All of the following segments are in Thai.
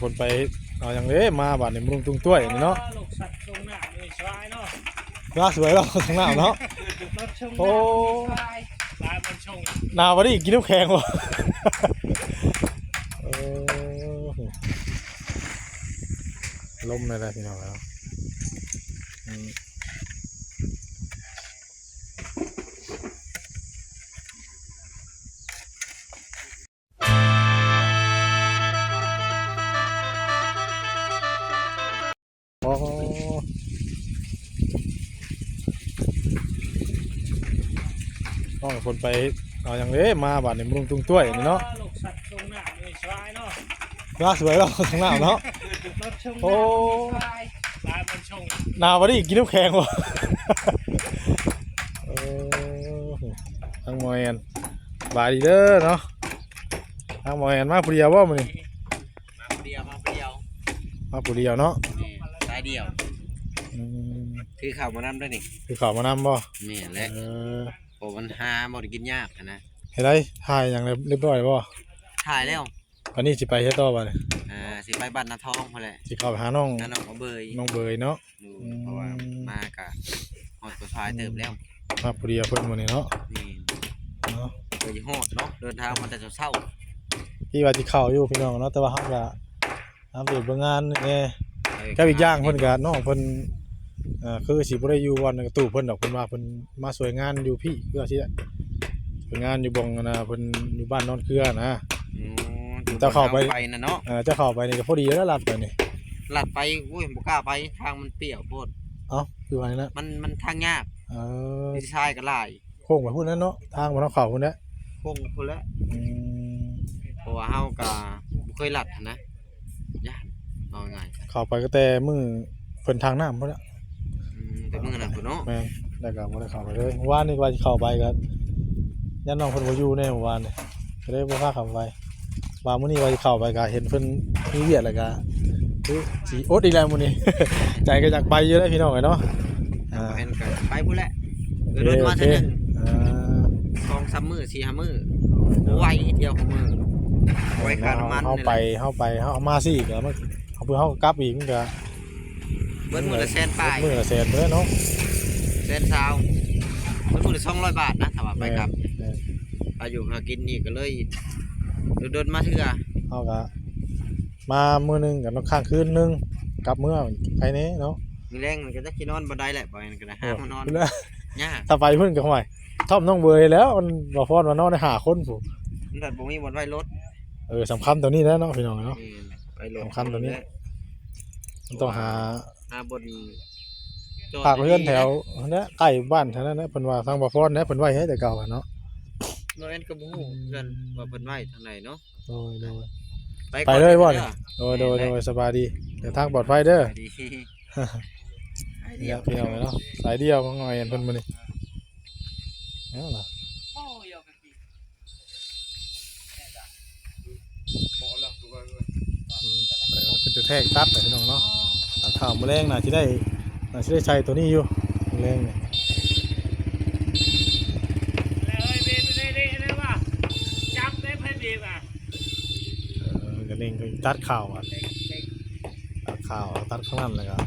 คนไปเอาอย่างนี้มาบาดนี้มุงตุ้งต้วยนี่เนาะลูกสัตว์ตรงหน้าเลยสวยเนาะน่าสวยเนาะทางหน้าเนาะโอ้ลายมันชงหนาววันนี้กินน้ำแข็งวะลมอะไรพี่น้องแล้วต้องคนไปเอาอย่างนี้มาบาดนี้มุงตุ้งต้วยนี่เนาะลูกสัตว์ตรงหน้าเลยสวยเนาะน่าสวยเนาะทางหน้าเนาะโอ้ลายมันชงหนาววันนี้กินน้ำแข็งวะทางมอยันบายดีเด้อเนาะทางมอยันมาผู้เดียวว่ามึงมาผู้เดียวมาผู้เดียวมาผู้เดียวเนาะสายเดียวคือข่าวมานำได้นี่คือข่าวมานำบ่นี่แหละโอ้มันหาบ่ได้กินยากนะเห็นไรถ่ายอย่างเรียบร้อยบ่ถ่ายแล้ววันนี้สิไปเฮ็ดต่อบ่เนี่ยสิไปบ้านนาทองพุ่นแหละสิเข้าไปหาน้องเบยน้องเบยเนาะเพราะว่ามากะฮอดตัวท้ายเติบแล้วมาผู้เดียวเพิ่นมื้อนี้เนาะนี่เนาะเพิ่นฮอดเนาะเดินทางมาแต่เช้าพี่ว่าสิเข้าอยู่พี่น้องเนาะแต่ว่าเฮาก็ทำเฮ็ดเบิ่งงานนี่กับอีกอย่างเพิ่นก็น้องเพิ่นคือสิบ่ได้อยู่วันตู้เพิ่นดอกเพิ่นว่าเพิ่นมาสวยงานอยู่พี่เพื่อสิสวยงานอยู่บ่งนะเพิ่นอยู่บ้านนอนเครือนะจะเข้าไปนะเนาะจะเข้าไปนี่ก็พอดีแล้วลัดไปนี่ลัดไปโอ้ยบ่กล้าไปทางมันเปี่ยวโพดเอ้าคือว่านี่นะมันทางยากดีไซน์ก็หลายโค้งไปพุ่นนั้นเนาะทางบ่ต้องเข้าพุ่นนะโค้งพุ่นแล้วเพราะว่าเฮาก็บ่เคยลัดนะยากเอาง่ายเข้าไปก็แต่มื้อเพิ่นทางน้ำพุ่นน่ะแต่มื้อนั้นพุ่นเนาะแม่นแล้วก็บ่ได้เข้าไปเลยเมื่อวานนี่ว่าสิเข้าไปก็ยันน้องเพิ่นบ่อยู่แน่เมื่อวานนี่ก็เลยบ่พาเข้าไปว่ามื้อนี้ว่าสิเข้าไปก็เห็นเพิ่นมีเวียดแล้วก็คือสิอดอีกแล้วมื้อนี้ ใจก็อยากไปอยู่แล้วพี่น้องเนาะเห็นก็ไปพุ่นแหละเดินมาเท่านึง2-3 มื้อ 4-5 มื้อไวเดียวของมื้อไวการมันเฮาไปเฮาเอามาสิก็มันเอาเพื่อเฮากลับอีกมันก็เบิดมื้อละแสนปลายมื้อละแสนเด้อเนาะแสนซาวเบิดมื้อละ200 บาทนะถ้าว่าไปกลับอายุหากินนี่ก็เลยเดินมาเทื่อเฮาก็มามื้อนึงก็นอนค้างคืนนึงกลับมื้อไปนี้เนาะมีแรงมันก็จะสินอนบ่ได้แหละบ่งั้นก็ได้หามานอนยากถ้าไปเพิ่นก็ห่วยทอมน้องเบยแล้วมันบ่พอว่านอนได้5คนพู่มันบ่มีบ่ไว้รถสำคัญตัวนี้แล้วเนาะพี่น้องเนาะไว้รถสำคัญตัวนี้มันต้องหาบนฝากเพื่อนแถวนี้ใกล้บ้านแถวนั้นนะเพิ่นว่าทางบ่พรนะเพิ่นไว้ให้แต่เก่าเนาะบ่แม่นก็บ่ฮู้กันว่าเพิ่นไว้ทางไหนเนาะโดยไปเลยบ่นี่โดยสบายดีเดี๋ยวทางปลอดภัยเด้อเนี่ยพี่น้องเนาะสายเดียวของหน่อยเพิ่นมื้อนี้เนี่ยล่ะเป็นตัวแทกตัดพี่น้องเนาะข่าวแมลงน่ะสิได้ใช้ตัวนี้อยู่แมลงนี่กันเองตัดข่าวตัดข้างล่างเลยครับ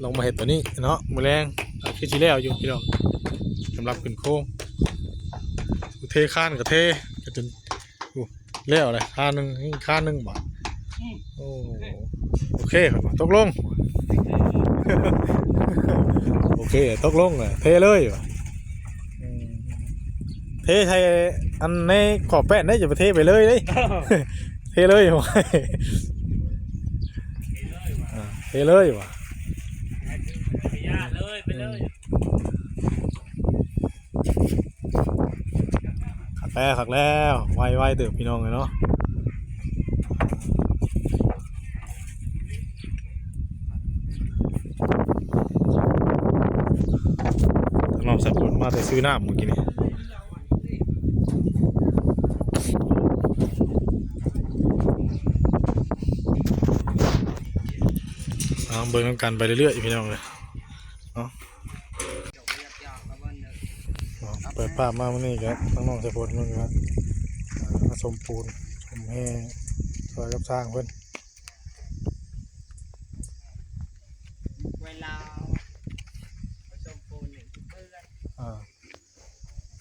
ลงมาเห็ดตัวนี้เนาะมือแรงคือชีแล้วอยู่พี่น้องสำหรับขึ้นโค้งเทข้านกับเทก็จนแล้วเลยข้านหนึ่งบาทโอเคตกลงโอเคตกลงเลยเทเลยเทไทยอันในขอบแป้นได้จะไปเทไปเลยเลยเทเลยว่ะเทเลยว่ะไปเลยขักแล้วไวเติบพี่น้องเลยเนาะน้องสับปะรดมาแต่ซื้อน้ำเมื่อกี้นี่เบิ่งกันไปเรื่อยๆพี่น้องเลยเนาะเปิดภาพมาวันนี้ครับทั้งน้องสับปะรดมันครับชมปูนชมแห่ซอยกับสร้างเพิ่น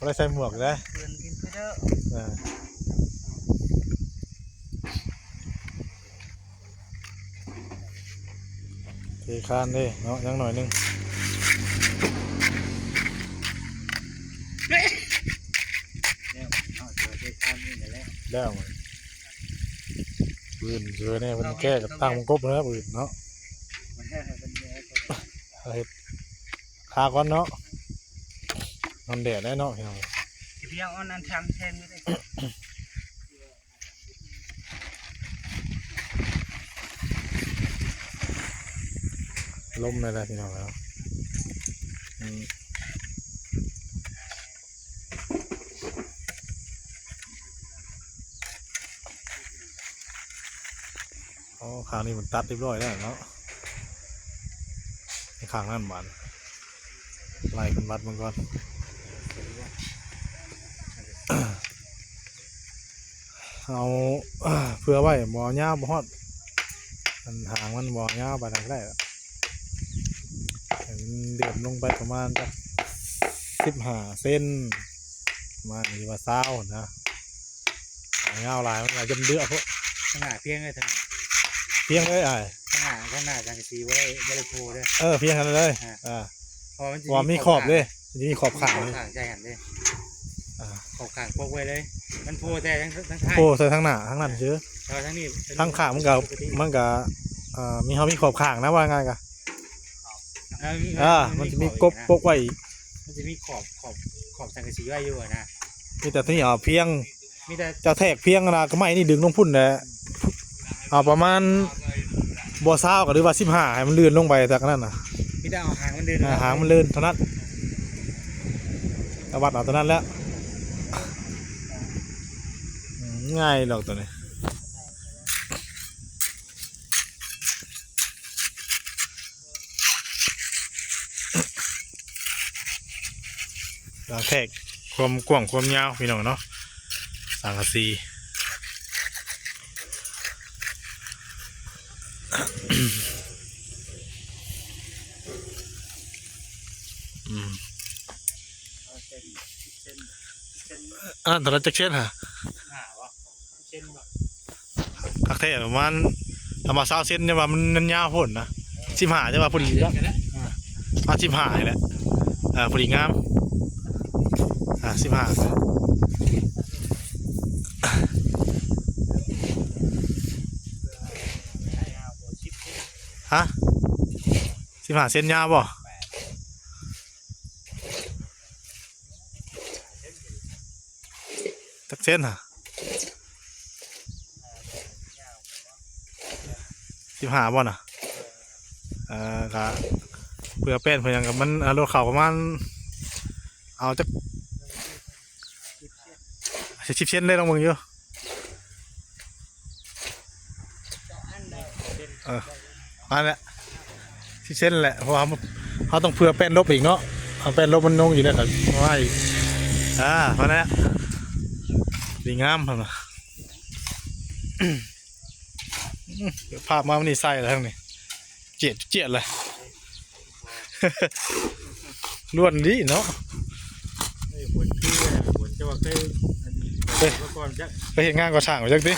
ได้ใส่หมวกได้ เพื่อนกินไปเด้อ เทคานเด้เนาะยังหน่อยนึง เนี่ยเอาเจอได้ข้ามนี่แหละ แล้วมันปืนเจอเนี่ยมันแก้กับตั้งมันกบแล้วปืนเนาะ มันเป็นเนื้อ เฮ็ดคาก่อนเนาะนอนแดดได้เนาะพี่น้อง เพียงอ่อนอันทำแทนไม่ได้ ลมเลยแหละพี่น้องแล้วอ๋อขางนี้มันตัดเรียบร้อยแล้วเนาะในข้างนั่นมันไล่กันวัดมันก่อน เอาเพื่อไว้บ่อหญ้าบ่ฮอดมันหางมันบ่อหญ้าไปทางได้ละให้มันเดือดลงไปประมาณสัก15 เซนประมาณนี้ว่า20นะหางยาวหลายมันอาจจะเดือดพวก ขนาดเพียงเลยทั้ง เพียงเลยขนาดจังสีว่าได้โพด้วย เพียงกันเลยพอมันจะ ว่ามีขอบเลยมีขอบขางเลย ขางใจหันเลยขอบขางพกไว้เลยมันโพแต่ทั้งท้าย โอ้ใส่ทั้งหน้าทั้งนั้นเชื้อ ทั้งนี้ ทั้งขางมันก็มีเขามีขอบขางนะว่าไงกันมันจะมีกบปกไว้ มันจะมีขอบสังกะสีไว้อยู่นะ มีแต่ที่เพียง มีแต่ จะแทกเพียงนะก็ไม่นี่ดึงลงพุ่นแหละประมาณบัวเศร้ากับหรือว่า15ให้มันลื่นลงไปจากนั้นนะ มีแต่เอาหางมันเดิน หางมันลื่นเท่านั้นวัดเอาเท่านั้นแล้วง่ายหรอกตัวนี้แทกความกว้างความยาวพี่น้องเนาะสังกะสีตอนนั้นจะเช่นฮะคักเทประมาณประมาณ20 เซนเนี่ยว่ามันยาวพุ่นนะ15จะว่าพอดีแล้ว15แหละพอดีงาม15ฮะ15 เซนยาวบ่จักเส้นฮะ15บ่น่ะก็เพื่อเป็นเพื่อยังกับมันรถเข่าประมาณเอาจัก10 เส้นได้ลองมึงอยู่นั่นแหละ10 เส้นแหละเพราะเขาต้องเพื่อเป็นลบอีกเนาะเป็นลบมันนงอยู่เนี่ยครับว่าอีกเพราะนั้นดีงามครับภาพมาวันนี้ใส่แล้วทั้งนี้เจียดเลยล้วนดีเนาะ ปวดขี้ปวดจะว่าเคยก่อนจะ ไปเห็นงานก่อสร้างมาจังดิ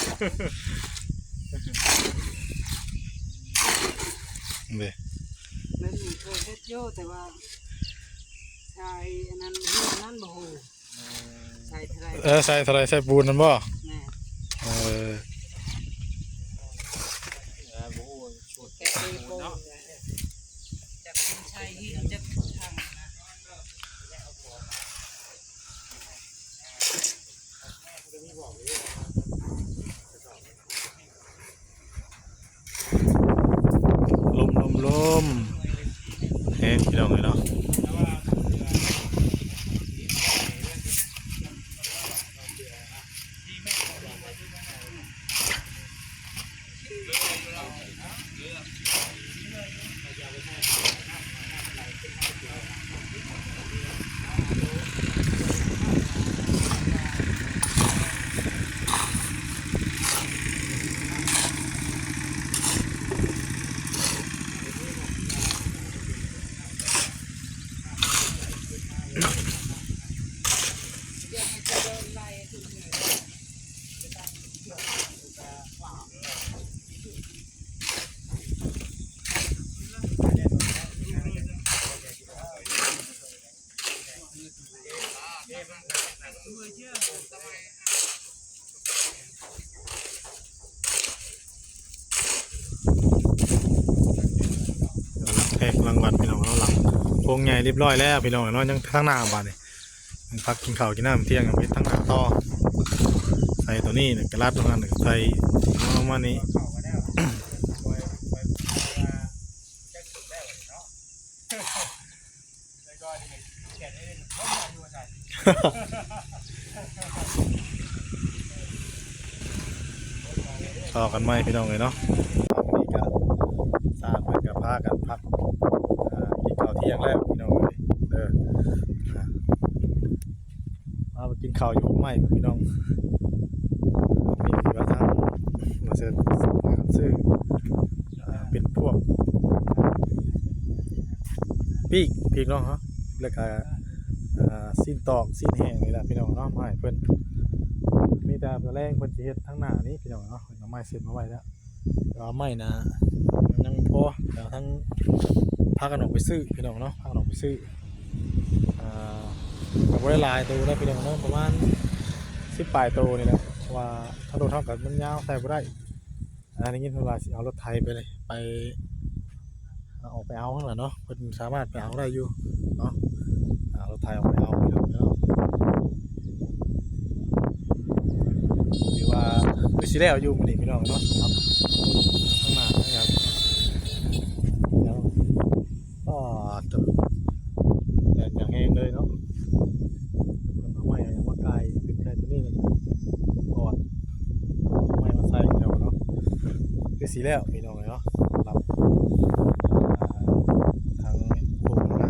เด้ ไม่มีเคยเฮ็ดโยแต่ว่าชายอันนั้นนั่นบ่ฮู้ชายเท่าไร ใส่เท่าไรใส่ปูนนั่นบ่ แน่ แกะตีโป่งจากเป็นชายหินจากทางนะ ลมเฮ้ยพี่น้องเลยเนาะ แพกรางวัลพี่น้องเนาะหลังโพงใหญ่เรียบร้อยแล้วพี่น้องเนาะยังทั้งหน้าบาดนี่พักกินข้าวกินน้ำเที่ยงยังเป็นทั้งหน้าต่อใส่ตัวนี้เนี่ยกระลัดตรงนั้นใส่ประมาณนี้ เข้ามาแล้วไว้จะสุดแล้วเนาะแล้วก็นี่แกะได้เลยเพราะมันอยู่ใส่ ต่อกันไหมพี่น้องเลยเนาะวันนี้ก็สร้างไปกับพากันพักกินข้าวเที่ยงแล้วพี่น้องเลยมากินข้าวอยู่ไหมพี่น้องนี่คือว่าทางมาเสิร์ฟซื้อเป็นพวกปีกเนาะฮะแล้วก็สิ้นตอกสิ้นแห้งนี่แหละพี่น้องเนาะไม่เพิ่นมีแต่ตัวแรงเพิ่นสิเฮ็ดทั้งหน้านี้พี่น้องเนาะเอาไม้เสร็จมาไว้แล้วเอาไม้นะยังพอเดี๋ยวทั้งพากันออกไปซื้อพี่น้องเนาะพากันออกไปซื้อกับไว้ลายตัวได้พี่น้องเนาะประมาณ10 ปลายตัวนี่แหละว่าถ้าโดนเท่ากับมันยาวใส่บ่ได้อันนี้ยินเพิ่นว่าสิเอารถไถไปเลยไปออกไปเอาข้างหลังเนาะเพิ่นสามารถไปเอาได้อยู่เนาะรถไถออกไปเอาพี่น้องเนาะถือว่าไม่สิแล้วอยู่มื้อนี้พี่น้องเนาะครับข้างหน้านะครับแล้วก็ตึกแต่อย่างแห้งเลยเนาะมันเอาไม้อย่างว่าไกลขึ้นใช้ตัวนี้เลยกอดไม้มาใส่แล้วเนาะคือสิแล้วพี่น้องเนาะรับทางพวกนะ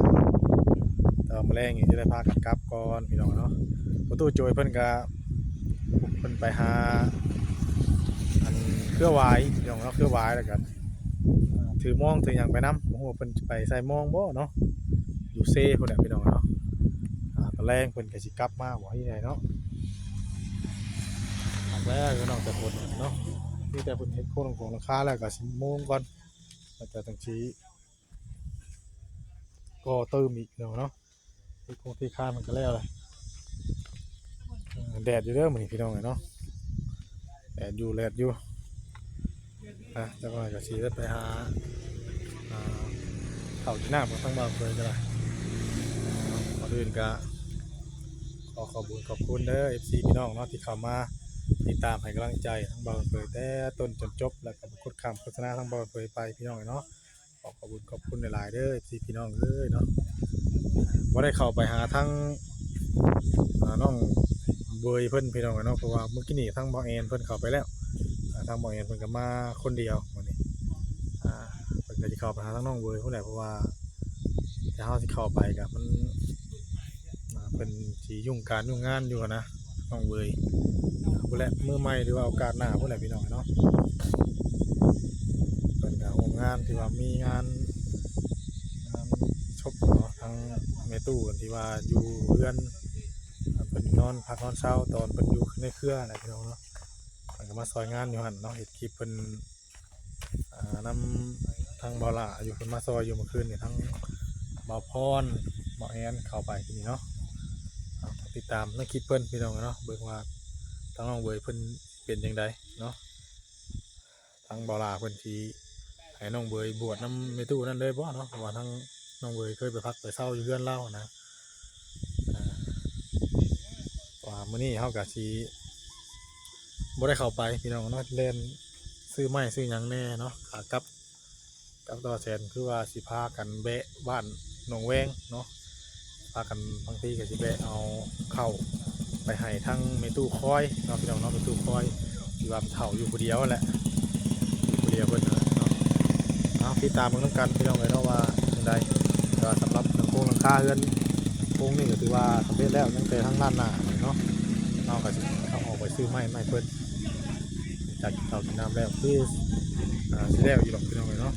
แต่แมลงอย่างที่ได้พากันกลับก่อนพี่น้องเนาะประตูโจยเพิ่นก็เพิ่นไปหาอันเครือวายพี่น้องเนาะเครือวายแล้วกันถือมองถืออย่างไปน้ำโอ้โหเพิ่นไปใส่มองบ่เนาะอยู่เซ่พุ่นแหละพี่น้องเนาะตอนแรกเพิ่นก็สิกลับมาบ่ที่ไหนเนาะแล้วพี่น้องแต่คนเนาะที่แต่เพิ่นเฮ็ดโครงของราคาแล้วก็สิโมงก่อนแล้วก็จังซี่ก็เติมอีกเนาะที่โครงที่ค้ามันก็แล้วเลยแดดอยู่เด้อมื้อนี้พี่น้องเนาะแดดอยู่จักหน่อยก็สิได้ไปหาข้าวกินน้ำกับทางบ้านเพิ่นก็ได้ก่อนอื่นก็ขอบคุณเด้อ FC พี่น้องเนาะที่เข้ามาติดตามให้กำลังใจทั้งบ้านเพิ่นแต่ต้นจนจบแล้วก็กดคำโฆษณาทั้งบ้านเพิ่นไปพี่น้องเนาะขอบคุณหลายๆเด้อ FC พี่น้องเอ้ยเนาะบ่ได้เข้าไปหาทั้งน้องเบยเพิ่นพี่น้องเนาะเพราะว่าเมื่อกี้นี่ทั้งบ่อแอนเพิ่นเข้าไปแล้วทางบ่อแอนเพิ่นก็มาคนเดียววันนี้เพิ่นก็สิเข้าไปหาทั้งน้องเบยพุ่นแหละเพราะว่าถ้าเฮาสิเข้าไปก็มันเพิ่นสิยุ่งงานอยู่นะน้องเบยพุ่นแหละมือใหม่หรือว่าโอกาสหน้าพุ่นแหละพี่น้องเนาะเพิ่นก็โรงงานที่ว่ามีงานชบเนาะทั้งแม่ตู้ที่ว่าอยู่เรือนเพิ่นนอนพักนอนเช้าตอนเพิ่นอยู่ในเครืออะไรพี่น้องเนาะเพิ่นก็มาซอยงานอยู่หั่นเนาะเฮ็ดคลิปเพิ่นนำทางเบาหล่าอยู่เพิ่นมาซอยอยู่เมื่อคืนนี่ทั้งเบาพรเบาแอนเข้าไปที่นี่เนาะติดตามในคลิปเพิ่นพี่น้องเนาะเบิ่งว่าทางน้องเบยเพิ่นเป็นจังไดเนาะทางเบาหล่าเพิ่นสิให้น้องเบยบวชนำในตู้นั่นเลยบ่เนาะเพราะว่าทางน้องเบยเคยไปพักไปเช่าอยู่เรือนเล่านะว่ามื้อนี้เฮาก็สิบ่ได้เข้าไปพี่น้องเนาะเล่นซื้อไม้ซื้อหยังแน่เนาะขากลับต่อแสนคือว่าสิพากันแวะบ้านหนองแวงเนาะพากันบางทีก็สิแวะเอาเข้าไปให้ทั้งเมตู้คอยเนาะพี่น้องเนาะเมตู้คอยที่ว่าเฒ่าอยู่ผู้เดียวแหละผู้เดียวเพิ่นเนาะเอาติดตามมันนำกันพี่น้องเนาะว่าจังได๋ก็สำหรับโครงหลังคาเรือนโครงนี่ก็ถือว่าสำเร็จแล้วตั้งแต่ทั้งด้านหน้าเนาะเราก็สิต้องออกไปซื้อไม้เพิ่นจากเตากินน้ำแล้วคือสิแล้วอยู่ดอกพี่น้องเนาะ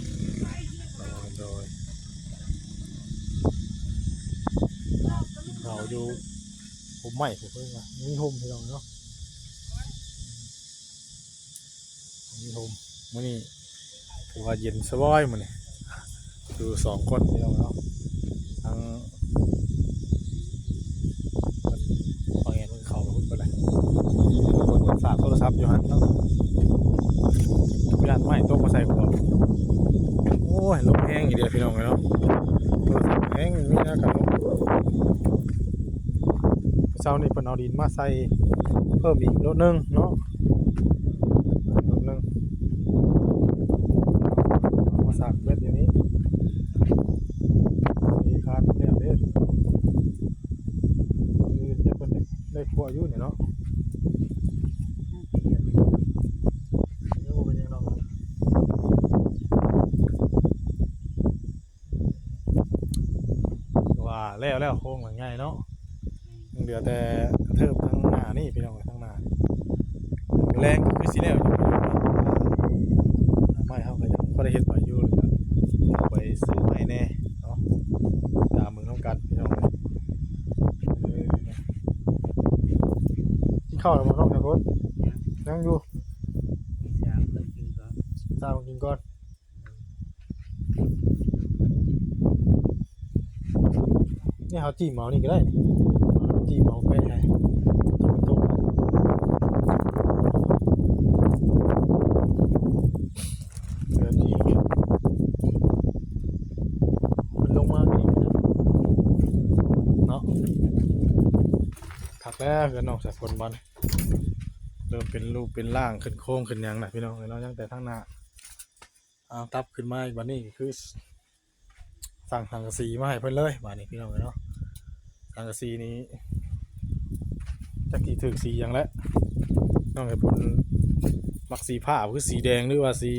โดยเราอยู่ผมใหม่ผมเพิ่งมีโฮมพี่น้องเนาะมีโฮมมื้อนี้ถือว่าเย็นสบายมื้อนี้ดู2 คนพี่น้องเนาะทั้งบางแง่มันเข้าไปพุ่นไปเลยคนฝากโทรศัพท์อยู่หั่นเนาะญาติไม่ตกมาใส่ ขวบโอ้ยลมแห้งอีเดียวพี่น้องเลยเนาะโทรศัพท์แห้งมีนะกันเช้านี้เพิ่นเอาดินมาใส่เพิ่มอีกรถนึงเนาะรถนึงเอามาสักเบ็ดอย่างนี้มีคานแล้วเด้อคือจะเพิ่นได้ครัวอยู่เนี่ยเนาะเดี๋ยวบ่เป็นหยังดอกว่าแล้วโค้งหลังใหญ่เนาะยังเหลือแต่เทิบทั้งหน้านี่พี่น้องทั้งหน้าแรงก็คือสิแล้วอยู่พี่น้องเนาะไม้เฮาก็ยังบ่ได้เฮ็ดไว้อยู่เลยก็เอาไปซื้อไม้แน่เนาะตามมือน้องกันพี่น้องกินข้าวแล้วบ่น้องครับรถยังอยู่ อยากเลิกกินก่อน ตามกินก่อนนี่เฮาจิ้มเอานี่ก็ได้นี่จิ้มเอาไปให้ตกเดี๋ยวจิ้มมันลงมาอีกนะเนาะถักแล้วเกินออกจากคนบอลเริ่มเป็นรูปเป็นร่างขึ้นโค้งขึ้นหยังนะพี่น้องเรายังแต่ทั้งหน้าเอาตับขึ้นมาอีกวันนี้คือสั่งสังกะสีมาให้เพิ่นเลยวันนี้พี่น้องเนาะสังกะสีนี้จักกี่ถึงสีอย่างแล้วน้องไอ้เพิ่นมักสีผ้าคือสีแดงหรือว่าสี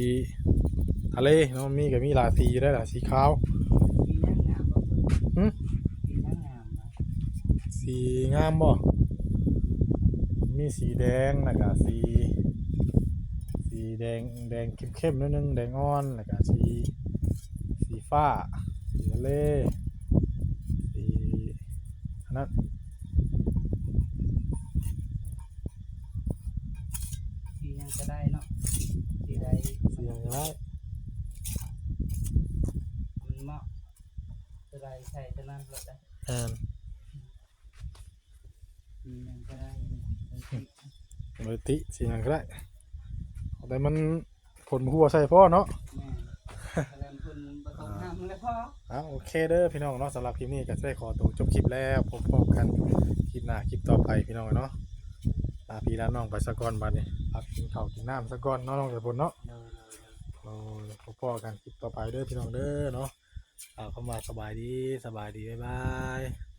ทะเลเนาะมีก็มีหลายสีได้หลายสีขาว มีนั่งงามบ่เพิ่น หึ มีนั่งงามบ่ สีงามบ่มีสีแดงแล้วก็สีแดงเข้มๆนิดนึงแดงอ่อนแล้วก็สีฟ้าสีทะเลสีอันนั้น สีหยังก็ได้เนาะสีใด สีอย่างไร มันเหมาะสีใดใช้เท่านั้นก็ได้ สีหยังก็ได้ เบอร์ติสีอย่างไรแต่มันผลหัวใส่พ่อเนาะ แม่แล้วเพิ่นบ่ต้องห้ามแล้วพอ โอเคเด้อพี่น้องเนาะสำหรับคลิปนี้ก็จะได้ขอตัวจบคลิปแล้วพบกันคลิปหน้าคลิปต่อไปพี่น้องเนาะลาพี่ลาน้องไปสักก่อนบัดนี้พักกินข้าวกินน้ำสักก่อนเนาะน้องเดี๋ยวบนเนาะพบกันคลิปต่อไปเด้อพี่น้องเด้อเนาะเข้ามาสบายดีบ๊ายบาย